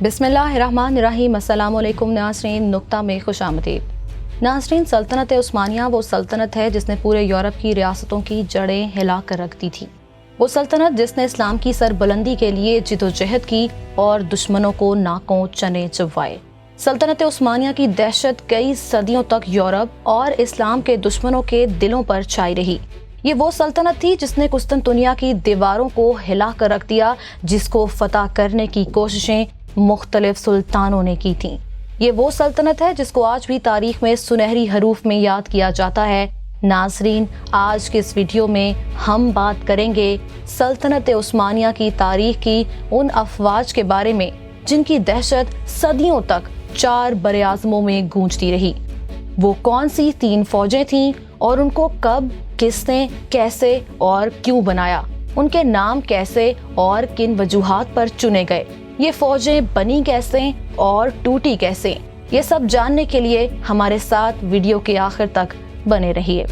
बिस्मिल्लाहिर्रहमानिर्रहीम। अस्सलाम वालेकुम नाज़रीन, नुक्ता में खुशामदीद। नाज़रीन, सल्तनत उस्मानिया वो सल्तनत है जिसने पूरे यूरोप की रियासतों की जड़ें हिला कर रख दी थी। वो सल्तनत जिसने इस्लाम की सरबुलंदी के लिए जिदोजहद की और दुश्मनों को नाकों चने चुभवाए। सल्तनत उस्मानिया की दहशत कई सदियों तक यूरोप और इस्लाम के दुश्मनों के दिलों पर छाई रही। ये वो सल्तनत थी जिसने कुस्तुनतुनिया की दीवारों को हिला कर रख दिया, जिसको फतह करने की कोशिशें मुख्तलिफ सुल्तानों ने की थीं। ये वो सल्तनत है जिसको आज भी तारीख में सुनहरी हरूफ में याद किया जाता है। नाज़रीन, आज के इस वीडियो में हम बात करेंगे सल्तनत उस्मानिया की तारीख की उन अफवाज के बारे में जिनकी दहशत सदियों तक 4 बरे-आज़मों में गूंजती रही। वो कौन सी 3 फौजें थीं और उनको कब, किसने, कैसे और क्यों बनाया, उनके नाम कैसे और किन वजूहात पर चुने गए, ये फौजें बनी कैसे और टूटी कैसे, ये सब जानने के लिए हमारे साथ वीडियो के आखिर तक बने रहिए।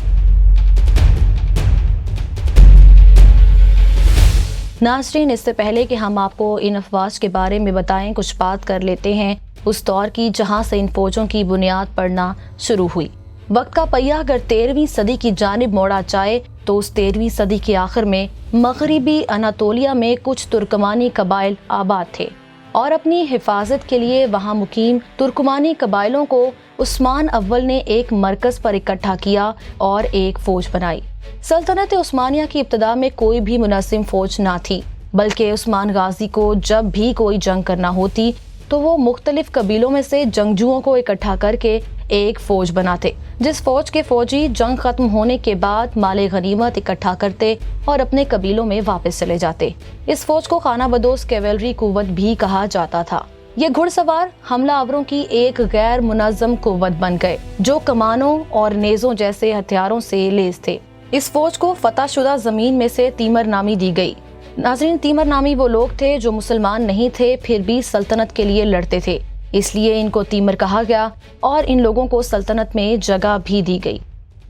नाज़रीन, इससे पहले कि हम आपको इन अफवाज के बारे में बताएं, कुछ बात कर लेते हैं उस दौर की जहां से इन फौजों की बुनियाद पड़ना शुरू हुई। वक्त का पहिया अगर 13वीं सदी की जानिब मोड़ा जाए तो उस 13वीं सदी के आखिर में मगरिबी अनातोलिया में कुछ तुर्कमानी कबाइल आबाद थे और अपनी हिफाजत के लिए वहां मुकीम तुर्कमानी कबाइलों को उस्मान अव्वल ने एक मरकज पर इकट्ठा किया और एक फौज बनाई। सल्तनत उस्मानिया की इब्तिदा में कोई भी मुनज़्ज़िम फौज ना थी, बल्कि उस्मान गाजी को जब भी कोई जंग करना होती तो वो मुख्तलिफ कबीलों में से जंगजुओं को इकट्ठा करके एक फौज बनाते, जिस फौज के फौजी जंग खत्म होने के बाद माले गनीमत इकट्ठा करते और अपने कबीलों में वापस चले जाते। इस फौज को खाना बदोश कैवेलरी कुव्वत भी कहा जाता था। ये घुड़सवार हमला आवरों की एक गैर मुनज़्ज़म कुव्वत बन गए जो कमानों और नेज़ों जैसे हथियारों से लैस थे। इस फौज को फतहशुदा जमीन में से तीमर नामी दी गई। नाज़रीन, तीमर नामी वो लोग थे जो मुसलमान नहीं थे फिर भी सल्तनत के लिए लड़ते थे, इसलिए इनको तीमर कहा गया और इन लोगों को सल्तनत में जगह भी दी गई।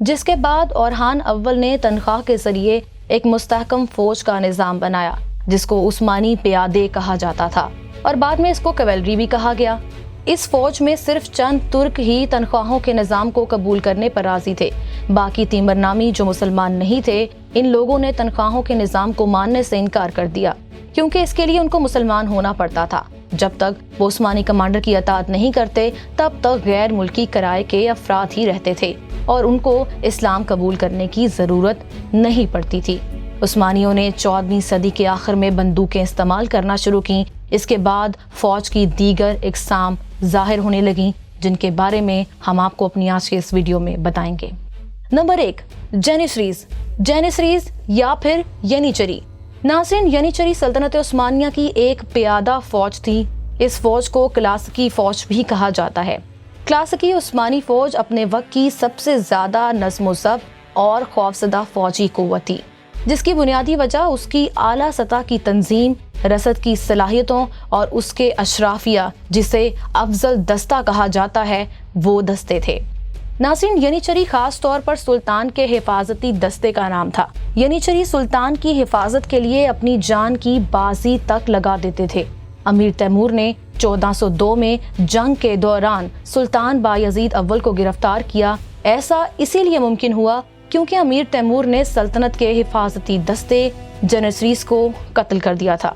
जिसके बाद ओरहान अव्वल ने तनख्वाह के जरिए एक मुस्तहकम फौज का निज़ाम बनाया जिसको उस्मानी प्यादे कहा जाता था और बाद में इसको कैवेलरी भी कहा गया। इस फौज में सिर्फ चंद तुर्क ही तनख्वाहों के निज़ाम को कबूल करने पर राजी थे। बाकी तीमर नामी जो मुसलमान नहीं थे, इन लोगों ने तनख्वाहों के निज़ाम को मानने से इनकार कर दिया क्योंकि इसके लिए उनको मुसलमान होना पड़ता था। जब तक वो उस्मानी कमांडर की अताअत नहीं करते तब तक गैर मुल्की किराए के अफराद ही रहते थे और उनको इस्लाम कबूल करने की ज़रूरत नहीं पड़ती थी। उस्मानियों ने 14वीं सदी के आखिर में बंदूकें इस्तेमाल करना शुरू की। इसके बाद फौज की दीगर इकसाम जाहिर होने लगी जिनके बारे में हम आपको अपनी आज के इस वीडियो में बताएंगे। नंबर 1, जेनिसरीज या फिर यनीचरी। नाज़रीन, यनीचरी सल्तनत उस्मानिया की एक प्यादा फौज थी। इस फौज को क्लासिकी फौज भी कहा जाता है। क्लासिकी उस्मानी फौज अपने वक्त की सबसे ज्यादा नज़्म-ओ-ज़ब्त और खौफज़दा फौजी कुव्वत थी, जिसकी बुनियादी वजह उसकी आला सतह की तंजीम, रसद की सलाहियतों और उसके अशराफिया, जिसे अफजल दस्ता कहा जाता है, वो दस्ते थे। नाज़रीन, यनीचरी खास तौर पर सुल्तान के हिफाजती दस्ते का नाम था। यनीचरी सुल्तान की हिफाजत के लिए अपनी जान की बाजी तक लगा देते थे। अमीर तैमूर ने 1402 में जंग के दौरान सुल्तान बायज़ीद अव्वल को गिरफ्तार किया। ऐसा इसीलिए मुमकिन हुआ क्योंकि अमीर तैमूर ने सल्तनत के हिफाजती दस्ते जेनिसरीज को कत्ल कर दिया था।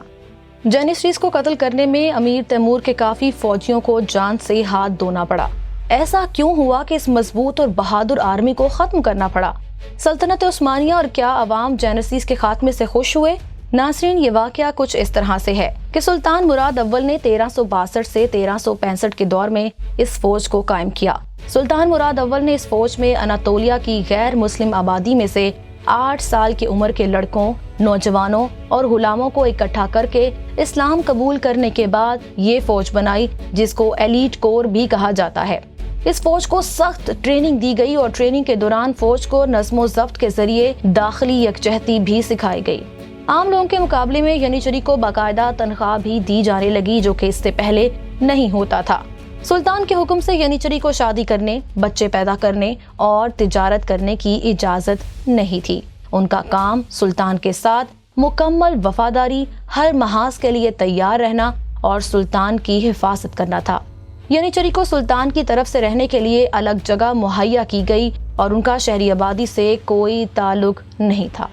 जेनिसरीज को कत्ल करने में अमीर तैमूर के काफी फौजियों को जान से हाथ धोना पड़ा। ऐसा क्यों हुआ कि इस मजबूत और बहादुर आर्मी को खत्म करना पड़ा? सल्तनत उस्मानिया और क्या अवाम जेनिसरीज के खात्मे से खुश हुए? नाज़रीन, ये वाकया कुछ इस तरह से है कि सुल्तान मुराद अव्वल ने 1362 से 1365 के दौर में इस फौज को कायम किया। सुल्तान मुराद अव्वल ने इस फौज में अनातोलिया की गैर मुस्लिम आबादी में से 8 साल की उम्र के लड़कों, नौजवानों और गुलामों को इकट्ठा करके इस्लाम कबूल करने के बाद ये फौज बनाई जिसको एलीट कोर भी कहा जाता है। इस फौज को सख्त ट्रेनिंग दी गई और ट्रेनिंग के दौरान फौज को नज़्म-ओ-ज़ब्त के जरिए दाखिली यकजहती भी सिखाई गई। आम लोगों के मुकाबले में यनीचरी को बाकायदा तनख्वाह भी दी जाने लगी जो कि इससे पहले नहीं होता था। सुल्तान के हुक्म से यनीचरी को शादी करने, बच्चे पैदा करने और तिजारत करने की इजाजत नहीं थी। उनका काम सुल्तान के साथ मुकम्मल वफादारी, हर महाज के लिए तैयार रहना اور سلطان کی حفاظت کرنا تھا۔ ینیچری کو سلطان کی طرف سے رہنے کے لیے الگ جگہ مہیا کی گئی اور ان کا شہری آبادی سے کوئی تعلق نہیں تھا۔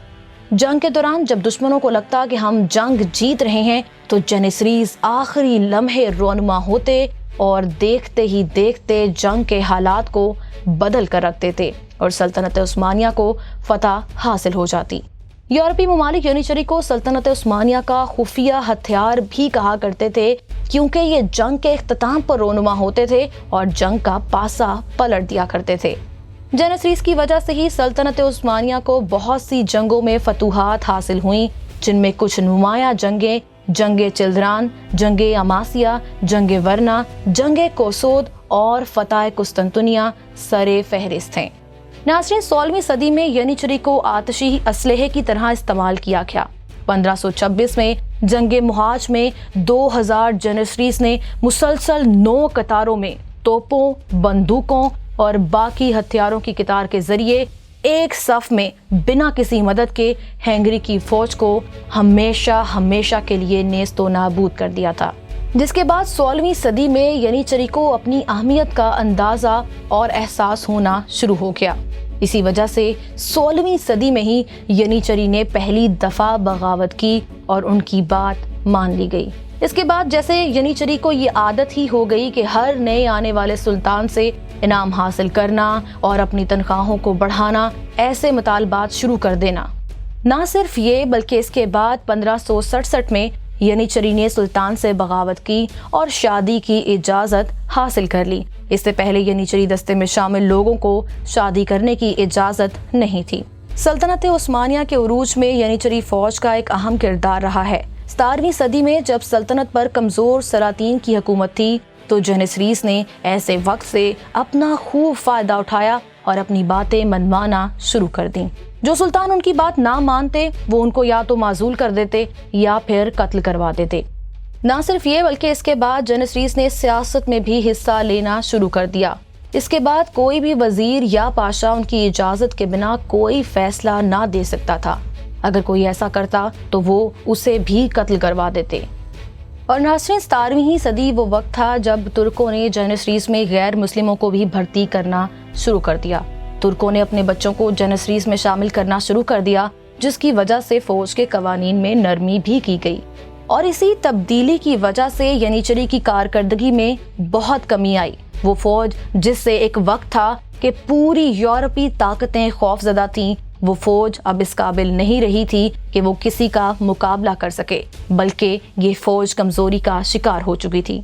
جنگ کے دوران جب دشمنوں کو لگتا کہ ہم جنگ جیت رہے ہیں تو جنیسریز آخری لمحے رونما ہوتے اور دیکھتے ہی دیکھتے جنگ کے حالات کو بدل کر رکھتے تھے اور سلطنت عثمانیہ کو فتح حاصل ہو جاتی۔ یورپی ممالک ینیچری کو سلطنت عثمانیہ کا خفیہ ہتھیار بھی کہا کرتے تھے کیونکہ یہ جنگ کے اختتام پر رونما ہوتے تھے اور جنگ کا پاسا پلٹ دیا کرتے تھے۔ جنیسریز کی وجہ سے ہی سلطنت عثمانیہ کو بہت سی جنگوں میں فتوحات حاصل ہوئیں، جن میں کچھ نمایاں جنگیں جنگ چلدران، جنگ اماسیہ، جنگ ورنا، جنگ کوسود اور فتح قسطنطنیہ سر فہرست ہیں۔ ناظرین، 16ویں صدی میں ینیچری کو آتشی اسلحے کی طرح استعمال کیا گیا۔ 1526 میں جنگ مہاج میں 2000 جنیسریز نے مسلسل 9 قطاروں میں توپوں، بندوقوں اور باقی ہتھیاروں کی قطار کے ذریعے ایک صف میں بنا کسی مدد کے ہنگری کی فوج کو ہمیشہ کے لیے نیست و نابود کر دیا تھا، جس کے بعد 16ویں صدی میں ینیچری کو اپنی اہمیت کا اندازہ اور احساس ہونا شروع ہو گیا۔ اسی وجہ سے 16ویں صدی میں ہی ینیچری نے پہلی دفعہ بغاوت کی اور ان کی بات مان لی گئی۔ اس کے بعد جیسے ینیچری کو یہ عادت ہی ہو گئی کہ ہر نئے آنے والے سلطان سے انعام حاصل کرنا اور اپنی تنخواہوں کو بڑھانا، ایسے مطالبات شروع کر دینا۔ نہ صرف یہ بلکہ اس کے بعد 1567 میں ینیچری نے سلطان سے بغاوت کی اور شادی کی اجازت حاصل کر لی۔ اس سے پہلے ینیچری دستے میں شامل لوگوں کو شادی کرنے کی اجازت نہیں تھی۔ سلطنت عثمانیہ کے عروج میں ینیچری فوج کا ایک اہم کردار رہا ہے۔ 17ویں صدی میں جب سلطنت پر کمزور سلاطین کی حکومت تھی تو جنیسریز نے ایسے وقت سے اپنا خوب فائدہ اٹھایا اور اپنی باتیں منوانا شروع کر دیں۔ جو سلطان ان کی بات نہ مانتے وہ ان کو یا تو معزول کر دیتے یا پھر قتل کروا دیتے۔ نہ صرف یہ بلکہ اس کے بعد جنیسریز نے سیاست میں بھی حصہ لینا شروع کر دیا۔ اس کے بعد کوئی بھی وزیر یا پاشا ان کی اجازت کے بنا کوئی فیصلہ نہ دے سکتا تھا۔ اگر کوئی ایسا کرتا تو وہ اسے بھی قتل کروا دیتے۔ اور ناظرین، 17ویں صدی وہ وقت تھا جب ترکوں نے جنیسریز میں غیر مسلموں کو بھی بھرتی کرنا شروع کر دیا۔ ترکوں نے اپنے بچوں کو جنیسریز میں شامل کرنا شروع کر دیا، جس کی وجہ سے فوج کے قوانین میں نرمی بھی کی گئی، اور اسی تبدیلی کی وجہ سے ینیچری کی کارکردگی میں بہت کمی آئی۔ وہ فوج جس سے ایک وقت تھا کہ پوری یورپی طاقتیں خوفزدہ تھیں، وہ فوج اب اس قابل نہیں رہی تھی کہ وہ کسی کا مقابلہ کر سکے، بلکہ یہ فوج کمزوری کا شکار ہو چکی تھی۔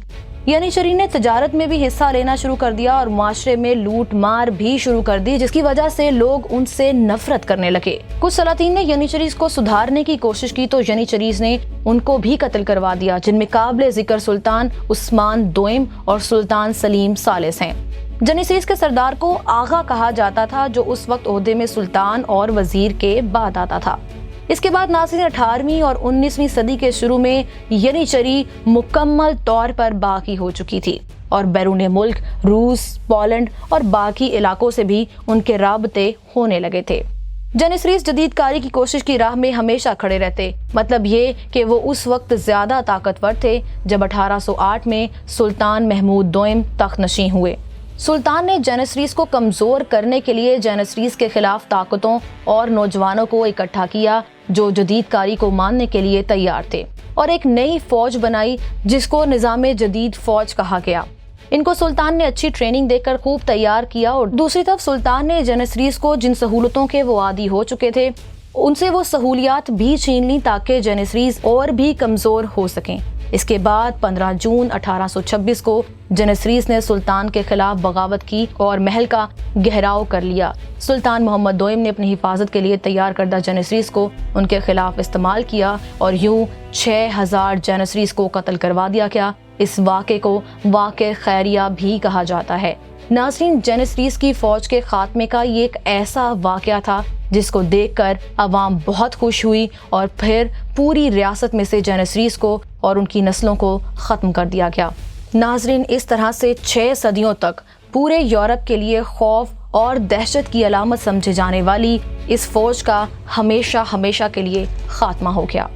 ینیچری نے تجارت میں بھی حصہ لینا شروع کر دیا اور معاشرے میں لوٹ مار بھی شروع کر دی، جس کی وجہ سے لوگ ان سے نفرت کرنے لگے۔ کچھ سلاطین نے ینیچریز کو سدھارنے کی کوشش کی تو ینیچریز نے ان کو بھی قتل کروا دیا، جن میں قابل ذکر سلطان عثمان دوئم اور سلطان سلیم ثالث ہیں۔ جنیسریز کے سردار کو آغا کہا جاتا تھا، جو اس وقت عہدے میں سلطان اور وزیر کے بعد آتا تھا۔ اس کے بعد ناظرین، 18ویں اور 19ویں صدی کے شروع میں ینیچری مکمل طور پر باغی ہو چکی تھی اور بیرون ملک روس، پولینڈ اور باقی علاقوں سے بھی ان کے رابطے ہونے لگے تھے۔ جنیسریز جدید کاری کی کوشش کی راہ میں ہمیشہ کھڑے رہتے، مطلب یہ کہ وہ اس وقت زیادہ طاقتور تھے جب 1808 میں سلطان محمود دوئم تخت نشین ہوئے۔ سلطان نے جنیسریز کو کمزور کرنے کے لیے جنیسریز کے خلاف طاقتوں اور نوجوانوں کو اکٹھا کیا جو جدید کاری کو ماننے کے لیے تیار تھے، اور ایک نئی فوج بنائی جس کو نظام جدید فوج کہا گیا۔ ان کو سلطان نے اچھی ٹریننگ دے کر خوب تیار کیا، اور دوسری طرف سلطان نے جنیسریز کو جن سہولتوں کے وہ عادی ہو چکے تھے ان سے وہ سہولیات بھی چھین لیں تاکہ جنیسریز اور بھی کمزور ہو سکیں۔ اس کے بعد 15 جون 1826 کو جنیسریز نے سلطان کے خلاف بغاوت کی اور محل کا گھیراؤ کر لیا۔ سلطان محمد دوئم نے اپنی حفاظت کے لیے تیار کردہ جنیسریز کو ان کے خلاف استعمال کیا اور یوں 6000 جنیسریز کو قتل کروا دیا گیا۔ اس واقعے کو واقعہ خیریہ بھی کہا جاتا ہے۔ ناظرین، جنیسریز کی فوج کے خاتمے کا یہ ایک ایسا واقعہ تھا جس کو دیکھ کر عوام بہت خوش ہوئی، اور پھر پوری ریاست میں سے جنیسریز کو اور ان کی نسلوں کو ختم کر دیا گیا۔ ناظرین، اس طرح سے 6 صدیوں تک پورے یورپ کے لیے خوف اور دہشت کی علامت سمجھے جانے والی اس فوج کا ہمیشہ کے لیے خاتمہ ہو گیا۔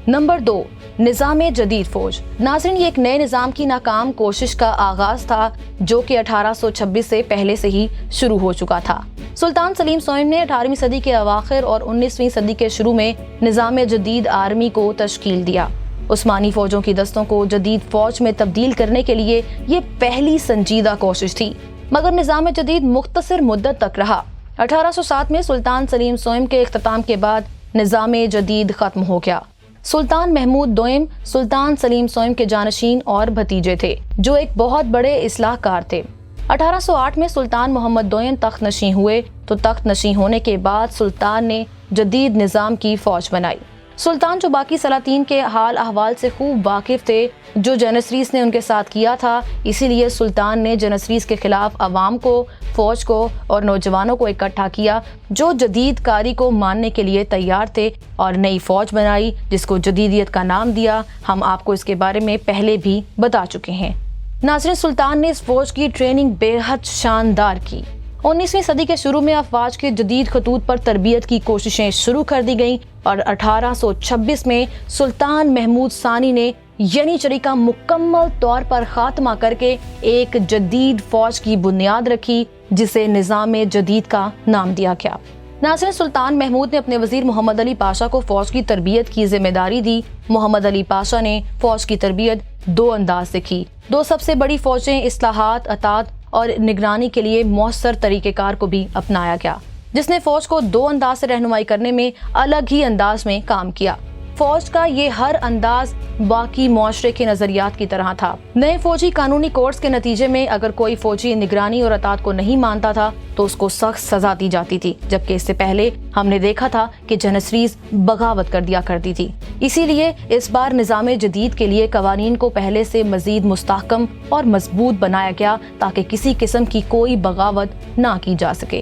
نمبر 2، نظام جدید فوج۔ ناظرین، یہ ایک نئے نظام کی ناکام کوشش کا آغاز تھا جو کہ 1826 سے پہلے سے ہی شروع ہو چکا تھا۔ سلطان سلیم سوئم نے 18ویں صدی کے اواخر اور 19ویں صدی کے شروع میں نظام جدید آرمی کو تشکیل دیا۔ عثمانی فوجوں کی دستوں کو جدید فوج میں تبدیل کرنے کے لیے یہ پہلی سنجیدہ کوشش تھی، مگر نظام جدید مختصر مدت تک رہا۔ 1807 میں سلطان سلیم سوئم کے اختتام کے بعد نظام جدید ختم ہو گیا۔ سلطان محمود دوئم سلطان سلیم سوئم کے جانشین اور بھتیجے تھے، جو ایک بہت بڑے اصلاح کار تھے۔ 1808 میں سلطان محمد دوئم تخت نشین ہوئے تو تخت نشین ہونے کے بعد سلطان نے جدید نظام کی فوج بنائی۔ سلطان جو باقی سلاطین کے حال احوال سے خوب واقف تھے جو جنیسریس نے ان کے ساتھ کیا تھا، اسی لیے سلطان نے جنیسریس کے خلاف عوام کو، فوج کو اور نوجوانوں کو اکٹھا کیا جو جدید کاری کو ماننے کے لیے تیار تھے، اور نئی فوج بنائی جس کو جدیدیت کا نام دیا۔ ہم آپ کو اس کے بارے میں پہلے بھی بتا چکے ہیں۔ ناظرین، سلطان نے اس فوج کی ٹریننگ بے حد شاندار کی۔ 19ویں صدی کے شروع میں افواج کے جدید خطوط پر تربیت کی کوششیں شروع کر دی گئیں اور 1826 میں سلطان محمود ثانی نے ینیچری کا مکمل طور پر خاتمہ کر کے ایک جدید فوج کی بنیاد رکھی جسے نظام جدید کا نام دیا گیا۔ ناظرین، سلطان محمود نے اپنے وزیر محمد علی پاشا کو فوج کی تربیت کی ذمہ داری دی۔ محمد علی پاشا نے فوج کی تربیت دو انداز سے کی۔ دو سب سے بڑی فوجیں اصلاحات، اطاعت اور نگرانی کے لیے مؤثر طریقہ کار کو بھی اپنایا گیا، جس نے فوج کو دو انداز سے رہنمائی کرنے میں الگ ہی انداز میں کام کیا۔ فوج کا یہ ہر انداز باقی معاشرے کے نظریات کی طرح تھا۔ نئے فوجی قانونی کوڈز کے نتیجے میں اگر کوئی فوجی نگرانی اور اطاعت کو نہیں مانتا تھا تو اس کو سخت سزا دی جاتی تھی، جبکہ اس سے پہلے ہم نے دیکھا تھا کہ جنیسریز بغاوت کر دیا کرتی تھی۔ اسی لیے اس بار نظام جدید کے لیے قوانین کو پہلے سے مزید مستحکم اور مضبوط بنایا گیا تاکہ کسی قسم کی کوئی بغاوت نہ کی جا سکے۔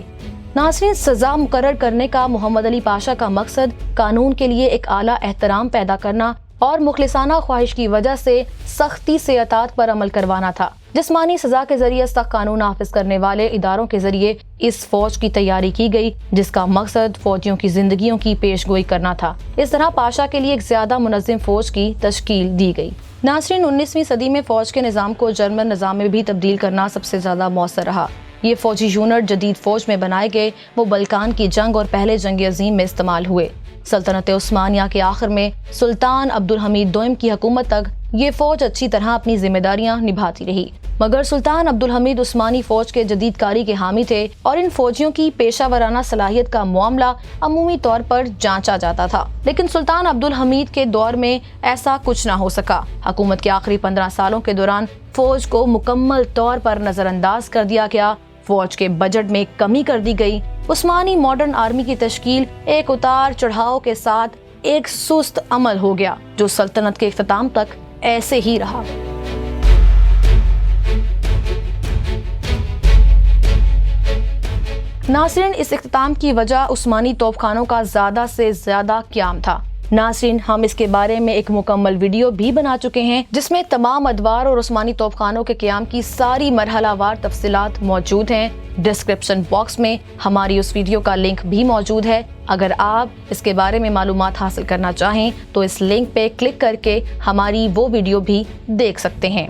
ناظرین، سزا مقرر کرنے کا محمد علی پاشا کا مقصد قانون کے لیے ایک اعلیٰ احترام پیدا کرنا اور مخلصانہ خواہش کی وجہ سے سختی سے اطاعت پر عمل کروانا تھا۔ جسمانی سزا کے ذریعے سخت قانون نافذ کرنے والے اداروں کے ذریعے اس فوج کی تیاری کی گئی جس کا مقصد فوجیوں کی زندگیوں کی پیش گوئی کرنا تھا۔ اس طرح پاشا کے لیے ایک زیادہ منظم فوج کی تشکیل دی گئی۔ ناظرین، 19ویں صدی میں فوج کے نظام کو جرمن نظام میں بھی تبدیل کرنا سب سے زیادہ مؤثر رہا۔ یہ فوجی یونٹ جدید فوج میں بنائے گئے وہ بلکان کی جنگ اور پہلے جنگ عظیم میں استعمال ہوئے۔ سلطنت عثمانیہ کے آخر میں سلطان عبدالحمید دوئم کی حکومت تک یہ فوج اچھی طرح اپنی ذمہ داریاں نبھاتی رہی، مگر سلطان عبدالحمید عثمانی فوج کے جدید کاری کے حامی تھے اور ان فوجیوں کی پیشہ ورانہ صلاحیت کا معاملہ عمومی طور پر جانچا جاتا تھا۔ لیکن سلطان عبدالحمید کے دور میں ایسا کچھ نہ ہو سکا۔ حکومت کے آخری 15 سالوں کے دوران فوج کو مکمل طور پر نظر انداز کر دیا گیا، فوج کے بجٹ میں کمی کر دی گئی۔ عثمانی ماڈرن آرمی کی تشکیل ایک اتار چڑھاؤ کے ساتھ ایک سست عمل ہو گیا جو سلطنت کے اختتام تک ایسے ہی رہا۔ ناظرین، اس اختتام کی وجہ عثمانی توپ خانوں کا زیادہ سے زیادہ قیام تھا۔ ناظرین، ہم اس کے بارے میں ایک مکمل ویڈیو بھی بنا چکے ہیں جس میں تمام ادوار اور عثمانی توپ خانوں کے قیام کی ساری مرحلہ وار تفصیلات موجود ہیں۔ ڈسکرپشن باکس میں ہماری اس ویڈیو کا لنک بھی موجود ہے۔ اگر آپ اس کے بارے میں معلومات حاصل کرنا چاہیں تو اس لنک پہ کلک کر کے ہماری وہ ویڈیو بھی دیکھ سکتے ہیں۔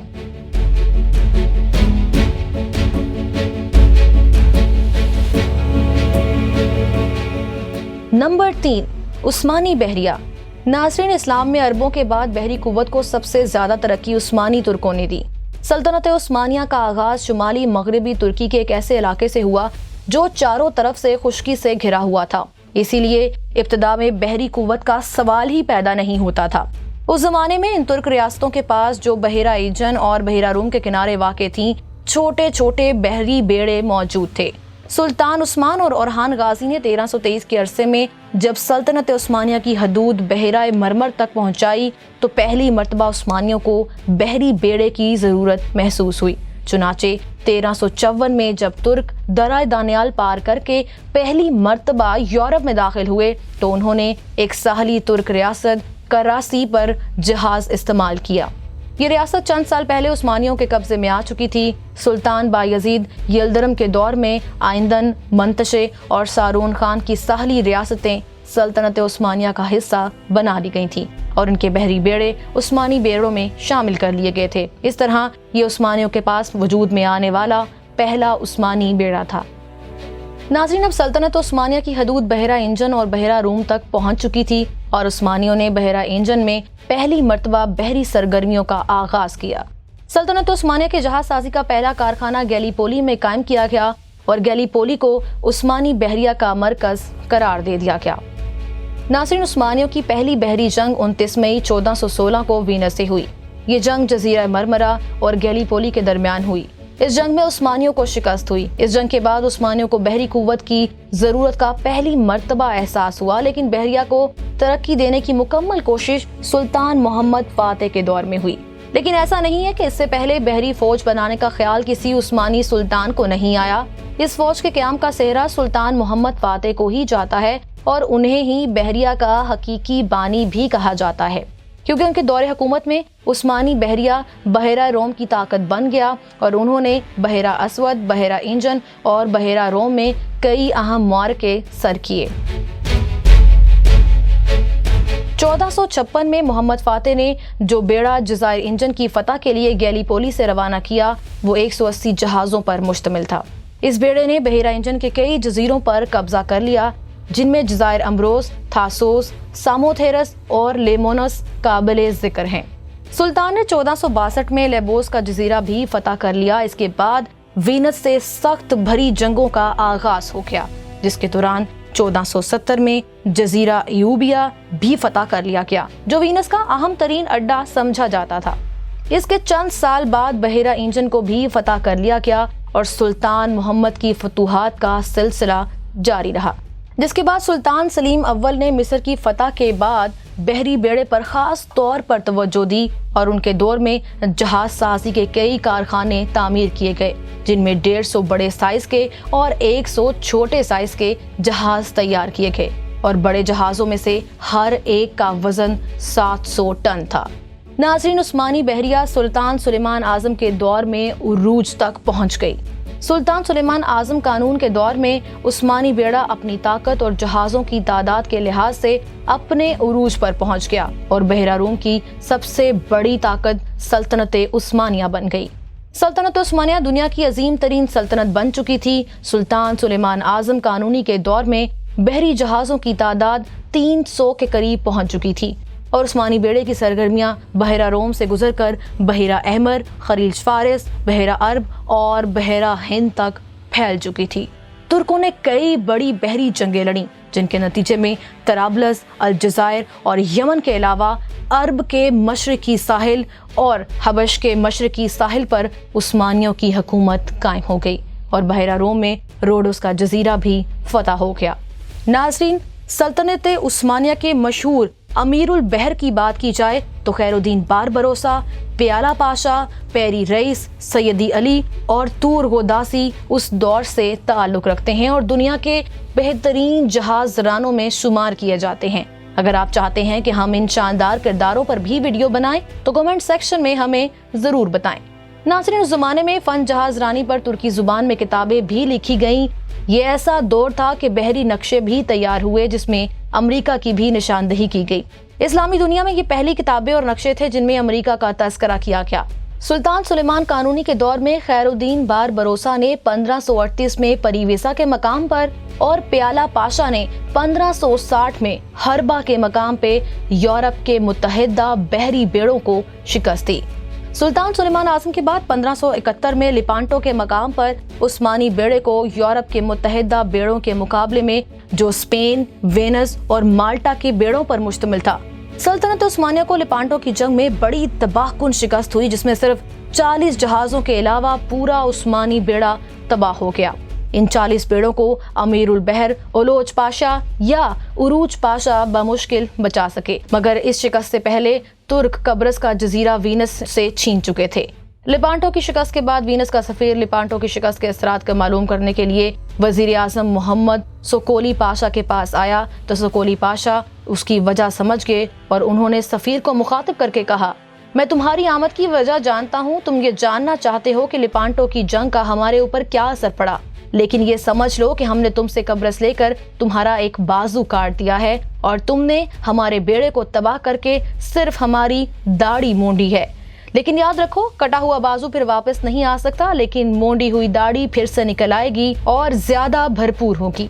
نمبر 3، عثمانی بحریہ۔ ناظرین، اسلام میں عربوں کے بعد بحری قوت کو سب سے زیادہ ترقی عثمانی ترکوں نے دی۔ سلطنت عثمانیہ کا آغاز شمالی مغربی ترکی کے ایک ایسے علاقے سے ہوا جو چاروں طرف سے خشکی سے گھرا ہوا تھا، اسی لیے ابتدا میں بحری قوت کا سوال ہی پیدا نہیں ہوتا تھا۔ اس زمانے میں ان ترک ریاستوں کے پاس جو بحیرہ ایجن اور بحیرہ روم کے کنارے واقع تھیں، چھوٹے چھوٹے بحری بیڑے موجود تھے۔ سلطان عثمان اور اورحان غازی نے 1323 کے عرصے میں جب سلطنت عثمانیہ کی حدود بحیرہ مرمر تک پہنچائی تو پہلی مرتبہ عثمانیوں کو بحری بیڑے کی ضرورت محسوس ہوئی۔ چنانچہ 1354 میں جب ترک درہ دانیال پار کر کے پہلی مرتبہ یورپ میں داخل ہوئے تو انہوں نے ایک ساحلی ترک ریاست کراسی پر جہاز استعمال کیا۔ یہ ریاست چند سال پہلے عثمانیوں کے قبضے میں آ چکی تھی۔ سلطان بایزید یلدرم کے دور میں آئندن، منتشے اور سارون خان کی ساحلی ریاستیں सल्तनत उस्मानिया का हिस्सा बना ली गई थी और उनके बहरी बेड़े उस्मानी बेड़ों में शामिल कर लिए गए थे। इस तरह ये उस्मानियों के पास वजूद में आने वाला पहला उस्मानी बेड़ा था। नाज़रीन, अब सल्तनत उस्मानिया की हदूद बहरा इंजन और बहरा रूम तक पहुंच चुकी थी और उस्मानियों ने बहरा इंजन में पहली मर्तबा बहरी सरगर्मियों का आगाज किया। सल्तनत उस्मानिया के जहाज साजी का पहला कारखाना गैलीपोली में कायम किया गया और गैलीपोली को उस्मानी बहरिया का मरकज करार दे दिया गया। नाज़रीन, उस्मानियों की पहली बहरी जंग 29 मई 1416 को वीनस से हुई। ये जंग जजीरा मरमरा और गैलीपोली के दरमियान हुई। इस जंग में उस्मानियों को शिकस्त हुई। इस जंग के बाद उस्मानियों को बहरी कुव्वत की जरूरत का पहली मर्तबा एहसास हुआ, लेकिन बहरिया को तरक्की देने की मुकम्मल कोशिश सुल्तान मोहम्मद फातेह के दौर में हुई। लेकिन ऐसा नहीं है कि इससे पहले बहरी फौज बनाने का ख्याल किसी उस्मानी सुल्तान को नहीं आया। इस फौज के क़याम का सेहरा सुल्तान मोहम्मद फातेह को ही जाता है और उन्हें ही बहरिया का हकीकी बानी भी कहा जाता है, क्योंकि उनके दौरे हुकूमत में उस्मानी बहरिया बहरा रोम की ताकत बन गया और उन्होंने बहरा असवद, बहरा इंजन और बहरा रोम में कई अहम मारके सर किए। 1456 में मोहम्मद फातेह ने जो बेड़ा जज़ायर इंजन की फतह के लिए गैलीपोली से रवाना किया वो 180 जहाज़ों पर मुश्तमिल था। इस बेड़े ने बहरा इंजन के कई जजीरों पर कब्जा कर लिया, जिनमें जज़ायर अम्ब्रोस, थासोस, सामोथेरस और लेमोनस काबिल जिक्र हैं। सुल्तान ने 1462 में लेबोस का जजीरा भी फतह कर लिया। इसके बाद वीनस से सख्त भरी जंगों का आगाज हो गया, जिसके दौरान 1470 में जजीरा यूबिया भी फतह कर लिया गया, जो वीनस का अहम तरीन अड्डा समझा जाता था। इसके चंद साल बाद बहरा इंजन को भी फतह कर लिया गया और सुल्तान मोहम्मद की फतूहात का सिलसिला जारी रहा, जिसके बाद सुल्तान सलीम अव्वल ने मिस्र की फतह के बाद बहरी बेड़े पर खास तौर पर तवज्जो दी और उनके दौर में जहाज साजी के कई कारखाने तामीर किए गए, जिनमें 150 बड़े साइज के और 100 छोटे साइज के जहाज तैयार किए गए और बड़े जहाजों में से हर एक का वजन 700 टन था। नाज़रीन, उस्मानी बहरिया सुल्तान सुलेमान आजम के दौर में उरूज तक पहुंच गई। सुल्तान सुलेमान आजम कानून के दौर में उस्मानी बेड़ा अपनी ताकत और जहाज़ों की तादाद के लिहाज से अपने उरूज पर पहुंच गया और बहरा रूम की सबसे बड़ी ताकत सल्तनत उस्मानिया बन गई। सल्तनत उस्मानिया दुनिया की अजीम तरीन सल्तनत बन चुकी थी। सुल्तान सुलेमान आजम कानूनी के दौर में बहरी जहाज़ों की तादाद 300 के करीब पहुंच चुकी थी और उस्मानी बेड़े की सरगर्मियां बहरा रोम से गुजरकर बहरा अहमर, खलीज फारिस, बहरा अरब और बहरा हिंद तक फैल चुकी थी। तुर्कों ने कई बड़ी बहरी जंगें लड़ी, जिनके नतीजे में तराबलस, अलजायर और यमन के अलावा अरब के मशरकी साहिल और हबश के मशरकी साहिल पर उस्मानियों की हुकूमत कायम हो गई और बहरा रोम में रोडोस का जजीरा भी फतह हो गया। नाज़रीन, सल्तनत उस्मानिया के मशहूर अमीरुल बहर की बात की जाए तो खैरुद्दीन बारबरोसा, प्याला पाशा, पेरी रईस, सैयदी अली और तूर गोदासी उस दौर से ताल्लुक रखते हैं और दुनिया के बेहतरीन जहाज रानों में शुमार किए जाते हैं। अगर आप चाहते हैं कि हम इन शानदार किरदारों पर भी वीडियो बनाएं तो कमेंट सेक्शन में हमें जरूर बताएं। नाज़रीन, उस जमाने में फन जहाज रानी पर तुर्की जुबान में किताबें भी लिखी गईं। ये ऐसा दौर था कि बहरी नक्शे भी तैयार हुए, जिसमें अमेरिका की भी निशानदही की गई। इस्लामी दुनिया में ये पहली किताबें और नक्शे थे जिनमें अमेरिका का तस्करा किया गया। सुल्तान सुलेमान कानूनी के दौर में खैरुद्दीन बारबरोसा ने 1538 में परीवेसा के मकाम पर और प्याला पाशा ने 1560 में हरबा के मकाम पे यूरोप के मुत्तहिदा बहरी बेड़ों को शिकस्त दी। सुल्तान सुलेमान आजम के बाद 1571 में लिपांटो के मकाम पर उस्मानी बेड़े को यूरोप के मुत्तहिदा बेड़ों के मुकाबले में जो स्पेन, वेनिस और माल्टा के बेड़ों पर मुश्तमिल था। सल्तनत उस्मानिया को लिपांटो की जंग में बड़ी तबाहकुन शिकस्त हुई, जिसमें सिर्फ 40 जहाजों के अलावा पूरा उस्मानी बेड़ा तबाह हो गया। इन 40 बेड़ों को अमीरुल बहर ओलोज पाशा या उरूज पाशा बमुश्किल बचा सके, मगर इस शिकस्त से पहले तुर्क कब्रस का जजीरा वीनस से छीन चुके थे। लिपांटो की शिकस्त के बाद वीनस का सफीर लिपांटो की शिकस्त के असरात को मालूम करने के लिए वजीर आजम मोहम्मद सोकोली पाशा के पास आया तो सोकोली पाशा उसकी वजह समझ गए और उन्होंने सफीर को मुखातिब करके कहा, मैं तुम्हारी आमद की वजह जानता हूँ। तुम ये जानना चाहते हो कि लिपांटो की जंग का हमारे ऊपर क्या असर पड़ा। लेकिन ये समझ लो कि हमने तुमसे कब्रस लेकर तुम्हारा एक बाजू काट दिया है और तुमने हमारे बेड़े को तबाह करके सिर्फ हमारी दाढ़ी मोंडी है। लेकिन याद रखो, कटा हुआ बाजू फिर वापस नहीं आ सकता, लेकिन मोंडी हुई दाढ़ी फिर से निकल आएगी और ज्यादा भरपूर होगी।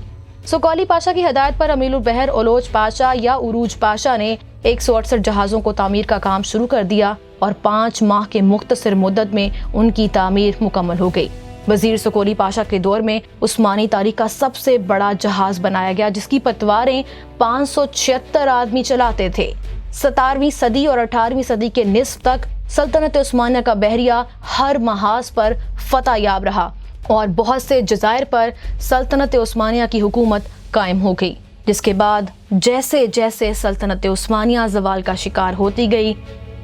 कोली पाशा की हदायत पर अमीरुल बहर ओलोज पाशा या उरूज पाशा ने 168 जहाज़ों को तामीर का काम शुरू कर दिया और 5 माह के मुख्तसर मुद्दत में उनकी तामीर मुकम्मल हो गई। वजीर कोली पाशा के दौर में उस्मानी तारीख का सबसे बड़ा जहाज बनाया गया, जिसकी पतवारें 576 आदमी चलाते थे। 17वीं सदी और 18वीं सदी के निस्फ तक सल्तनत उस्मानिया का बहरिया हर महाज पर फतह याब रहा और बहुत से जज़ायर पर सल्तनत उस्मानिया की हुकूमत कायम हो गई, जिसके बाद जैसे जैसे सल्तनत उस्मानिया ज़वाल का शिकार होती गई,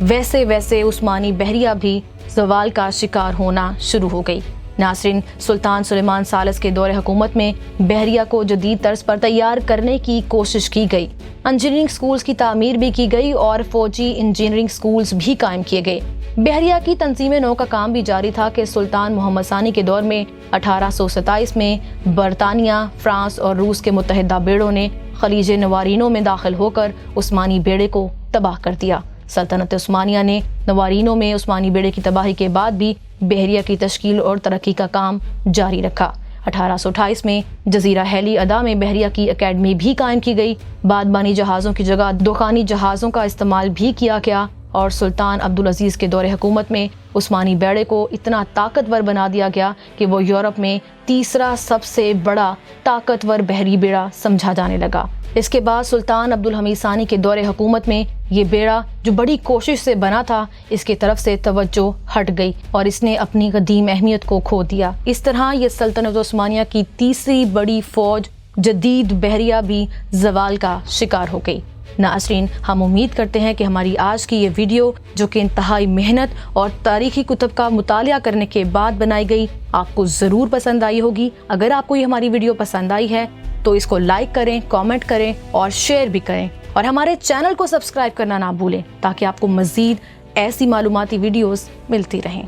वैसे वैसे उस्मानी बहरिया भी ज़वाल का शिकार होना शुरू हो गई। नासरीन, सुल्तान सुलेमान सालिस के दौरे हुकूमत में बहरिया को जदीद तर्ज पर तैयार करने की कोशिश की गई। इंजीनियरिंग स्कूल्स की तामीर भी की गई और फौजी इंजीनियरिंग स्कूल्स भी कायम किए गए। बहरिया की तंजीम नौ का काम भी जारी था कि सुल्तान मोहम्मद सानी के दौर में 1827 में बरतानिया, फ्रांस और रूस के मुत्तहिदा बेड़ों ने खलीज नवारीनों में दाखिल होकर उस्मानी बेड़े को तबाह कर दिया। सल्तनत उस्मानिया ने नवारीनों में उस्मानी बेड़े की तबाही के बाद भी बहरिया की तश्कील और तरक्की का काम जारी रखा। 1828 में जजीरा हैली अदा में बहरिया की अकेडमी भी कायम की गई। बादबानी जहाज़ों की जगह दुखानी जहाज़ों का इस्तेमाल भी किया गया और सुल्तान अब्दुल अजीज़ के दौरे हुकूमत में उस्मानी बेड़े को इतना ताकतवर बना दिया गया कि वो यूरोप में तीसरा सबसे बड़ा ताकतवर बहरी बेड़ा समझा जाने लगा। इसके बाद सुल्तान अब्दुल हमीद सानी के दौरे हुकूमत में ये बेड़ा जो बड़ी कोशिश से बना था, इसकी तरफ से तवज्जो हट गई और इसने अपनी कदीम अहमियत को खो दिया। इस तरह ये सल्तनत उस्मानिया की तीसरी बड़ी फौज जदीद बहरिया भी ज़वाल का शिकार हो गई। नाज़रीन, हम उम्मीद करते हैं कि हमारी आज की ये वीडियो, जो कि इंतहाई मेहनत और तारीखी कुतुब का मुतालिया करने के बाद बनाई गई, आपको ज़रूर पसंद आई होगी। अगर आपको ये हमारी वीडियो पसंद आई है तो इसको लाइक करें, कमेंट करें और शेयर भी करें और हमारे चैनल को सब्सक्राइब करना ना भूलें, ताकि आपको मज़ीद ऐसी मालूमाती वीडियोस मिलती रहें।